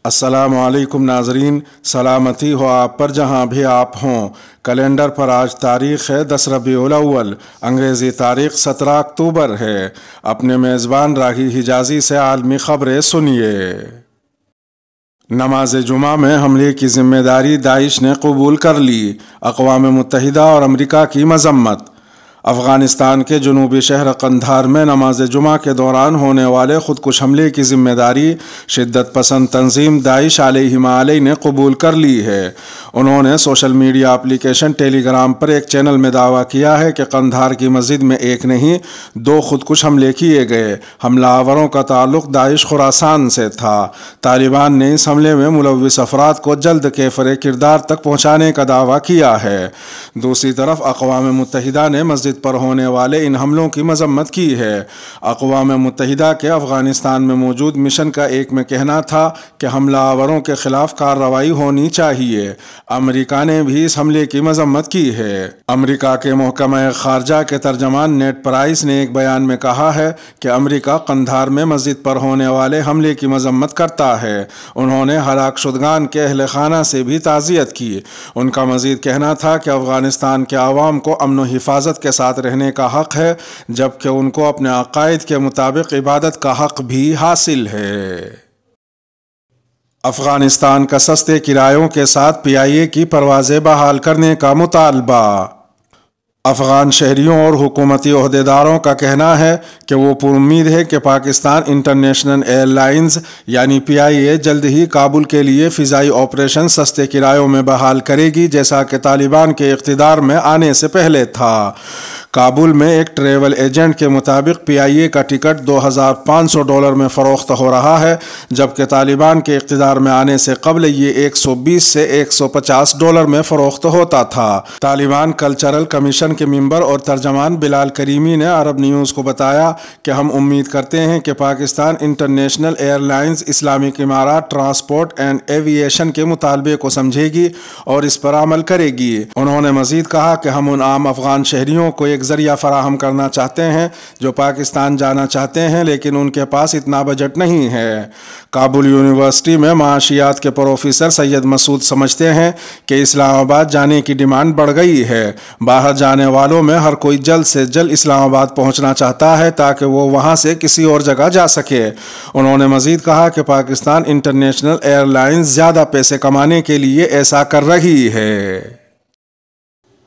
السلام علیکم ناظرین، سلامتی ہو آپ پر جہاں بھی آپ ہوں۔ کیلنڈر پر آج تاریخ ہے 10 ربیع الاول، انگریزی تاریخ 17 اکتوبر ہے۔ اپنے میزبان راہی حجازی سے عالمی خبریں سنیے۔ نماز جمعہ میں حملے کی ذمہ داری داعش نے قبول کر لی، اقوام متحدہ اور امریکہ کی مذمت۔ افغانستان کے جنوبی شہر قندھار میں نماز جمعہ کے دوران ہونے والے خودکش حملے کی ذمہ داری شدت پسند تنظیم داعش علیہ وآلہ نے قبول کر لی ہے۔ انہوں نے سوشل میڈیا اپلیکیشن ٹیلی گرام پر ایک چینل میں دعویٰ کیا ہے کہ قندھار کی مسجد میں ایک نہیں 2 خودکش حملے کیے گئے۔ حملہ آوروں کا تعلق داعش خراسان سے تھا۔ طالبان نے اس حملے میں ملوث افراد کو جلد کیفر کردار تک پہنچانے کا دعویٰ کیا ہے۔ دوسری طرف اقوام متحدہ نے مسجد پر ہونے والے ان حملوں کی مذمت کی ہے۔ اقوام متحدہ کے افغانستان میں موجود مشن کا ایک میں کہنا تھا کہ حملہ آوروں کے خلاف کارروائی ہونی چاہیے۔ امریکہ نے بھی اس حملے کی مذمت کی ہے۔ امریکہ کے محکمہ خارجہ کے ترجمان نیڈ پرائس نے ایک بیان میں کہا ہے کہ امریکہ قندھار میں مسجد پر ہونے والے حملے کی مذمت کرتا ہے۔ انہوں نے ہلاک شدگان کے اہل خانہ سے بھی تعزیت کی۔ ان کا مزید کہنا تھا کہ افغانستان کے عوام کو امن و حفاظت کے ساتھ رہنے کا حق ہے، جبکہ ان کو اپنے عقائد کے مطابق عبادت کا حق بھی حاصل ہے۔ افغانستان کا سستے کرایوں کے ساتھ PIA کی پروازیں بحال کرنے کا مطالبہ۔ افغان شہریوں اور حکومتی عہدیداروں کا کہنا ہے کہ وہ پر امید ہے کہ پاکستان انٹرنیشنل ایئر لائنز یعنی PIA جلد ہی کابل کے لیے فضائی آپریشن سستے کرایوں میں بحال کرے گی، جیسا کہ طالبان کے اقتدار میں آنے سے پہلے تھا۔ کابل میں ایک ٹریول ایجنٹ کے مطابق PIA کا ٹکٹ $2,500 میں فروخت ہو رہا ہے، جبکہ طالبان کے اقتدار میں آنے سے قبل یہ $120 سے $150 میں فروخت ہوتا تھا۔ طالبان کلچرل کمیشن کے ممبر اور ترجمان بلال کریمی نے عرب نیوز کو بتایا کہ ہم امید کرتے ہیں کہ Pakistan international air lines Islamic امارات ٹرانسپورٹ اینڈ ایوییشن کے مطالبے کو سمجھے گی اور اس پر عمل کرے گی۔ انہوں نے مزید کہا کہ ہم ان عام افغان شہریوں کو ایک ذریعہ فراہم کرنا چاہتے ہیں جو پاکستان جانا چاہتے ہیں لیکن ان کے پاس اتنا بجٹ نہیں ہے۔ کابل یونیورسٹی میں معاشیات کے پروفیسر سید مسعود سمجھتے ہیں کہ اسلام آباد جانے کی ڈیمانڈ بڑھ گئی ہے۔ باہر جانے والوں میں ہر کوئی جلد سے جلد اسلام آباد پہنچنا چاہتا ہے تاکہ وہ وہاں سے کسی اور جگہ جا سکے۔ انہوں نے مزید کہا کہ پاکستان انٹرنیشنل ایئر لائنز زیادہ پیسے کمانے کے لیے ایسا کر رہی ہے۔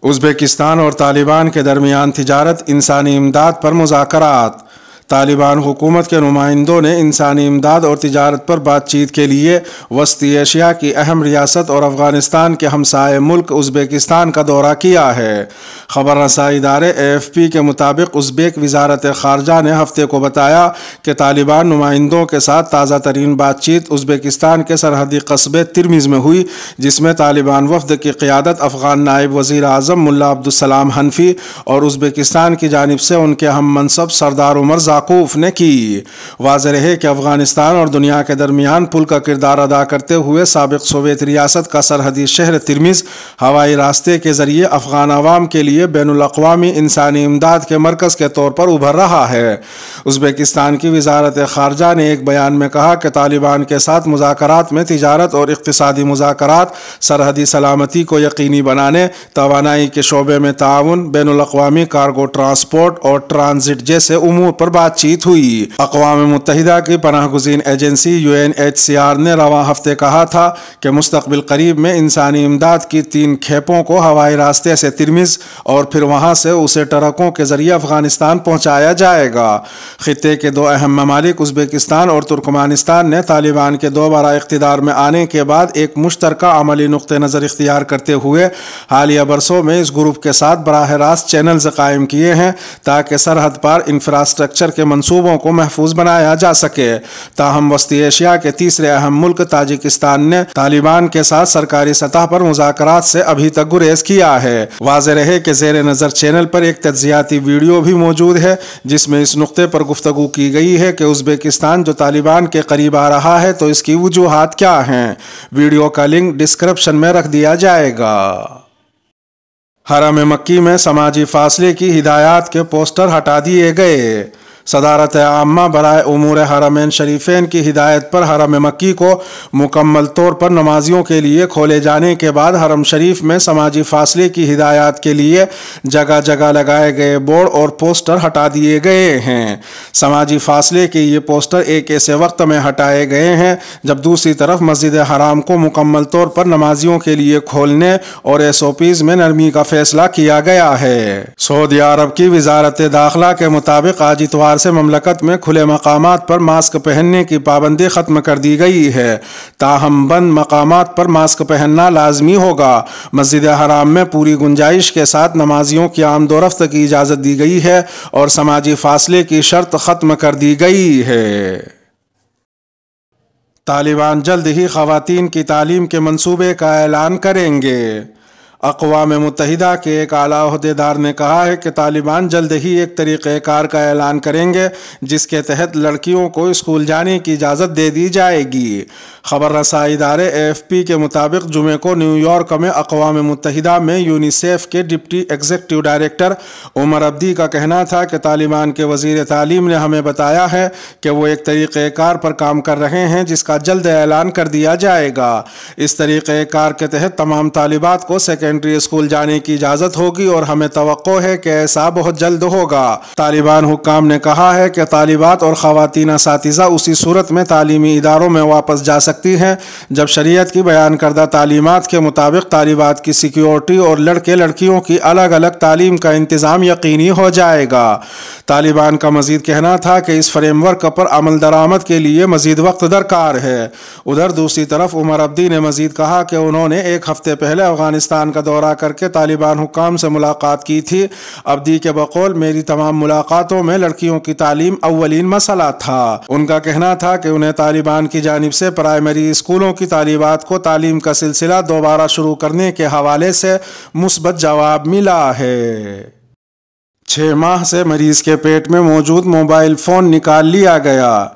ازبکستان اور طالبان کے درمیان تجارت انسانی امداد پر مذاکرات۔ طالبان حکومت کے نمائندوں نے انسانی امداد اور تجارت پر بات چیت کے لیے وسطی ایشیا کی اہم ریاست اور افغانستان کے ہمسائے ملک ازبکستان کا دورہ کیا ہے۔ خبر رسائی ادارے AFP کے مطابق ازبیک وزارت خارجہ نے ہفتے کو بتایا کہ طالبان نمائندوں کے ساتھ تازہ ترین بات چیت ازبکستان کے سرحدی قصبے ترمیز میں ہوئی، جس میں طالبان وفد کی قیادت افغان نائب وزیر اعظم ملا عبدالسلام حنفی اور ازبکستان کی جانب سے ان کے ہم منصب سردار عمر زاکوف نے کی۔ واضح رہے کہ افغانستان اور دنیا کے درمیان پل کا کردار ادا کرتے ہوئے سابق سوویت ریاست کا سرحدی شہر ترمیز ہوائی راستے کے ذریعے افغان عوام کے لیے بین الاقوامی انسانی امداد کے مرکز کے طور پر ابھر رہا ہے۔ ازبکستان کی وزارت خارجہ نے ایک بیان میں کہا کہ طالبان کے ساتھ مذاکرات میں تجارت اور اقتصادی مذاکرات، سرحدی سلامتی کو یقینی بنانے، توانائی کے شعبے میں تعاون، بین الاقوامی کارگو ٹرانسپورٹ اور ٹرانزٹ جیسے امور پر بات چیت ہوئی۔ اقوام متحدہ کی پناہ گزین ایجنسی UNHCR نے رواں ہفتے کہا تھا کہ مستقبل قریب میں انسانی امداد کی 3 کھیپوں کو ہوائی راستے سے ترمیز اور پھر وہاں سے اسے ٹرکوں کے ذریعے افغانستان پہنچایا جائے گا۔ خطے کے 2 اہم ممالک ازبکستان اور ترکمانستان نے طالبان کے دوبارہ اقتدار میں آنے کے بعد ایک مشترکہ عملی نقطہ نظر اختیار کرتے ہوئے حالیہ برسوں میں اس گروپ کے ساتھ براہ راست چینلز قائم کیے ہیں تاکہ سرحد پار انفراسٹرکچر کے منصوبوں کو محفوظ بنایا جا سکے۔ تاہم وسطی ایشیا کے تیسرے اہم ملک تاجکستان نے طالبان کے ساتھ سرکاری سطح پر مذاکرات سے ابھی تک گریز کیا ہے۔ واضح رہے کہ زیر نظر چینل پر ایک تجزیاتی ویڈیو بھی موجود ہے جس میں اس نقطے پر گفتگو کی گئی ہے کہ ازبکستان جو طالبان کے قریب آ رہا ہے تو اس کی وجوہات کیا ہیں۔ ویڈیو کا لنک ڈسکرپشن میں رکھ دیا جائے گا۔ حرم مکی میں سماجی فاصلے کی ہدایات کے پوسٹر ہٹا دیے گئے۔ صدارت عامہ برائے امور حرمین شریفین کی ہدایت پر حرم مکی کو مکمل طور پر نمازیوں کے لیے کھولے جانے کے بعد حرم شریف میں سماجی فاصلے کی ہدایات کے لیے جگہ جگہ لگائے گئے بورڈ اور پوسٹر ہٹا دیے گئے ہیں۔ سماجی فاصلے کے یہ پوسٹر ایک ایسے وقت میں ہٹائے گئے ہیں جب دوسری طرف مسجد حرام کو مکمل طور پر نمازیوں کے لیے کھولنے اور SOPs میں نرمی کا فیصلہ کیا گیا ہے۔ سعودی عرب کی وزارت داخلہ کے مطابق آج اتوار سے مملکت میں کھلے مقامات پر ماسک پہننے کی پابندی ختم کر دی گئی ہے، تاہم بند مقامات پر ماسک پہننا لازمی ہوگا۔ مسجد حرام میں پوری گنجائش کے ساتھ نمازیوں کی آمد و رفت کی اجازت دی گئی ہے اور سماجی فاصلے کی شرط ختم کر دی گئی ہے۔ طالبان جلد ہی خواتین کی تعلیم کے منصوبے کا اعلان کریں گے۔ اقوام متحدہ کے ایک اعلیٰ عہدیدار نے کہا ہے کہ طالبان جلد ہی ایک طریقہ کار کا اعلان کریں گے جس کے تحت لڑکیوں کو اسکول جانے کی اجازت دے دی جائے گی۔ خبر رسائی ادارے AFP کے مطابق جمعے کو نیو یارک میں اقوام متحدہ میں یونیسیف کے ڈپٹی ایگزیکٹو ڈائریکٹر عمر عبدی کا کہنا تھا کہ طالبان کے وزیر تعلیم نے ہمیں بتایا ہے کہ وہ ایک طریقہ کار پر کام کر رہے ہیں جس کا جلد اعلان کر دیا جائے گا۔ اس طریقہ کار کے تحت تمام طالبات کو سیکنڈری اسکول جانے کی اجازت ہوگی اور ہمیں توقع ہے کہ ایسا بہت جلد ہوگا۔ طالبان حکام نے کہا ہے کہ طالبات اور خواتین اساتذہ اسی صورت میں تعلیمی اداروں میں واپس جا سکتی ہیں جب شریعت کی بیان کردہ تعلیمات کے مطابق طالبات کی سیکیورٹی اور لڑکے لڑکیوں کی الگ الگ تعلیم کا انتظام یقینی ہو جائے گا۔ طالبان کا مزید کہنا تھا کہ اس فریم ورک پر عمل درآمد کے لیے مزید وقت درکار ہے۔ ادھر دوسری طرف عمر عبدی نے مزید کہا کہ انہوں نے ایک ہفتے پہلے افغانستان کا دورہ کر کے طالبان حکام سے ملاقات کی تھی۔ عبدی کے بقول میری تمام ملاقاتوں میں لڑکیوں کی تعلیم اولین مسئلہ تھا۔ ان کا کہنا تھا کہ انہیں طالبان کی جانب سے پرائمری اسکولوں کی طالبات کو تعلیم کا سلسلہ دوبارہ شروع کرنے کے حوالے سے مثبت جواب ملا ہے۔ 6 ماہ سے مریض کے پیٹ میں موجود موبائل فون نکال لیا گیا۔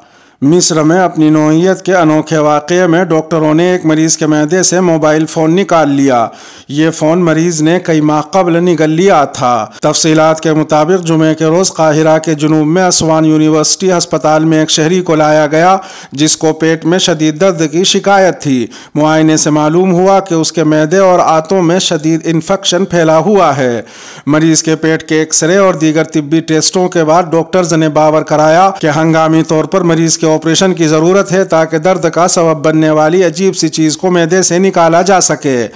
مصر میں اپنی نوعیت کے انوکھے واقعے میں ڈاکٹروں نے ایک مریض کے معدے سے موبائل فون نکال لیا۔ یہ فون مریض نے کئی ماہ قبل نگل لیا تھا۔ تفصیلات کے مطابق جمعے کے روز قاہرہ کے جنوب میں اسوان یونیورسٹی ہسپتال میں ایک شہری کو لایا گیا جس کو پیٹ میں شدید درد کی شکایت تھی۔ معائنے سے معلوم ہوا کہ اس کے معدے اور آنتوں میں شدید انفیکشن پھیلا ہوا ہے۔ مریض کے پیٹ کے ایکس رے اور دیگر طبی ٹیسٹوں کے بعد ڈاکٹرز نے باور کرایا کہ ہنگامی طور پر مریض کے آپریشن کی ضرورت ہے تاکہ درد کا سبب بننے والی عجیب سی چیز کو معدے سے نکالا جا سکے۔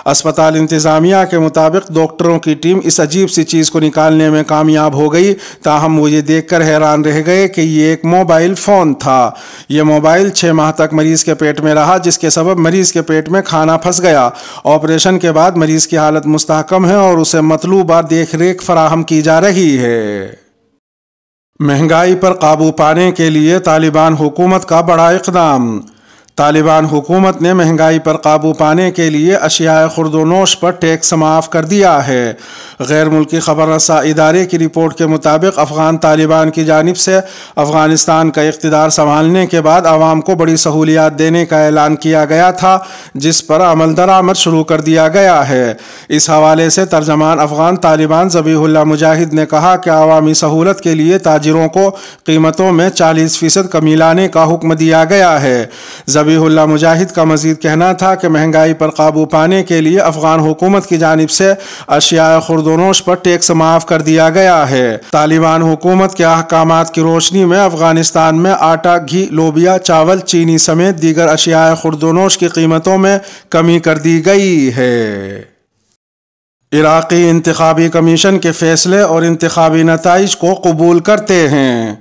اسپتال انتظامیہ کے مطابق ڈاکٹروں کی ٹیم اس عجیب سی چیز کو نکالنے میں کامیاب ہو گئی، تاہم وہ یہ دیکھ کر حیران رہ گئے کہ یہ ایک موبائل فون تھا۔ یہ موبائل 6 ماہ تک مریض کے پیٹ میں رہا جس کے سبب مریض کے پیٹ میں کھانا پھنس گیا۔ آپریشن کے بعد مریض کی حالت مستحکم ہے اور اسے مطلوبہ دیکھ ریکھ فراہم کی جا رہی ہے۔ مہنگائی پر قابو پانے کے لیے طالبان حکومت کا بڑا اقدام۔ طالبان حکومت نے مہنگائی پر قابو پانے کے لیے اشیاء خرد و نوش پر ٹیکس معاف کر دیا ہے۔ غیر ملکی خبر رساں ادارے کی رپورٹ کے مطابق افغان طالبان کی جانب سے افغانستان کا اقتدار سنبھالنے کے بعد عوام کو بڑی سہولیات دینے کا اعلان کیا گیا تھا جس پر عمل درآمد شروع کر دیا گیا ہے۔ اس حوالے سے ترجمان افغان طالبان ذبیح اللہ مجاہد نے کہا کہ عوامی سہولت کے لیے تاجروں کو قیمتوں میں 40% کمی لانے کا حکم دیا گیا ہے۔ ذبیح اللہ مجاہد کا مزید کہنا تھا کہ مہنگائی پر قابو پانے کے لیے افغان حکومت کی جانب سے اشیاء خرد و نوش پر ٹیکس معاف کر دیا گیا ہے۔ طالبان حکومت کے احکامات کی روشنی میں افغانستان میں آٹا، گھی، لوبیا، چاول، چینی سمیت دیگر اشیاء خرد و نوش کی قیمتوں میں کمی کر دی گئی ہے۔ عراقی انتخابی کمیشن کے فیصلے اور انتخابی نتائج کو قبول کرتے ہیں۔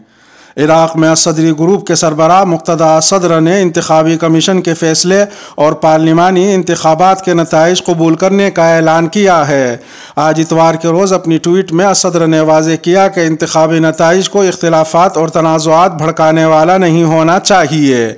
عراق میں صدری گروپ کے سربراہ مقتدی صدر نے انتخابی کمیشن کے فیصلے اور پارلیمانی انتخابات کے نتائج قبول کرنے کا اعلان کیا ہے۔ آج اتوار کے روز اپنی ٹویٹ میں صدر نے واضح کیا کہ انتخابی نتائج کو اختلافات اور تنازعات بھڑکانے والا نہیں ہونا چاہیے۔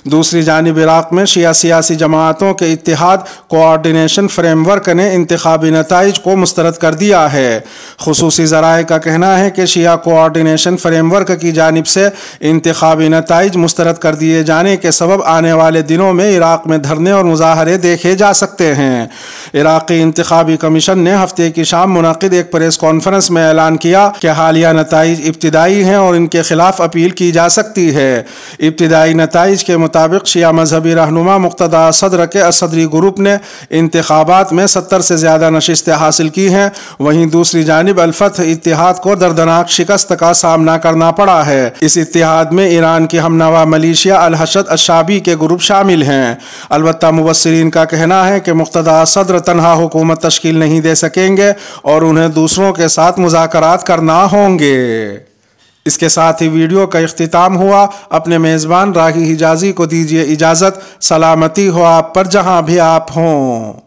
دوسری جانب عراق میں شیعہ سیاسی جماعتوں کے اتحاد کوآرڈینیشن فریم ورک نے انتخابی نتائج کو مسترد کر دیا ہے۔ خصوصی ذرائع کا کہنا ہے کہ شیعہ کوآرڈینیشن فریم ورک کی جانب جانب سے انتخابی نتائج مسترد کر دیے جانے کے سبب آنے والے دنوں میں عراق میں دھرنے اور مظاہرے دیکھے جا سکتے ہیں۔ عراقی انتخابی کمیشن نے ہفتے کی شام منعقد ایک پریس کانفرنس میں اعلان کیا کہ حالیہ نتائج ابتدائی ہیں اور ان کے خلاف اپیل کی جا سکتی ہے۔ ابتدائی نتائج کے مطابق شیعہ مذہبی رہنما مقتدیٰ صدر کے الصدری گروپ نے انتخابات میں 70 سے زیادہ نشستیں حاصل کی ہیں، وہیں دوسری جانب الفتح اتحاد کو دردناک شکست کا سامنا کرنا پڑا ہے۔ اس اتحاد میں ایران کی ہمنوا ملیشیا الحشد الشعبی کے گروپ شامل ہیں۔ البتہ مبصرین کا کہنا ہے کہ مقتدیٰ صدر تنہا حکومت تشکیل نہیں دے سکیں گے اور انہیں دوسروں کے ساتھ مذاکرات کرنا ہوں گے۔ اس کے ساتھ ہی ویڈیو کا اختتام ہوا۔ اپنے میزبان راہی حجازی کو دیجیے اجازت۔ سلامتی ہو آپ پر جہاں بھی آپ ہوں۔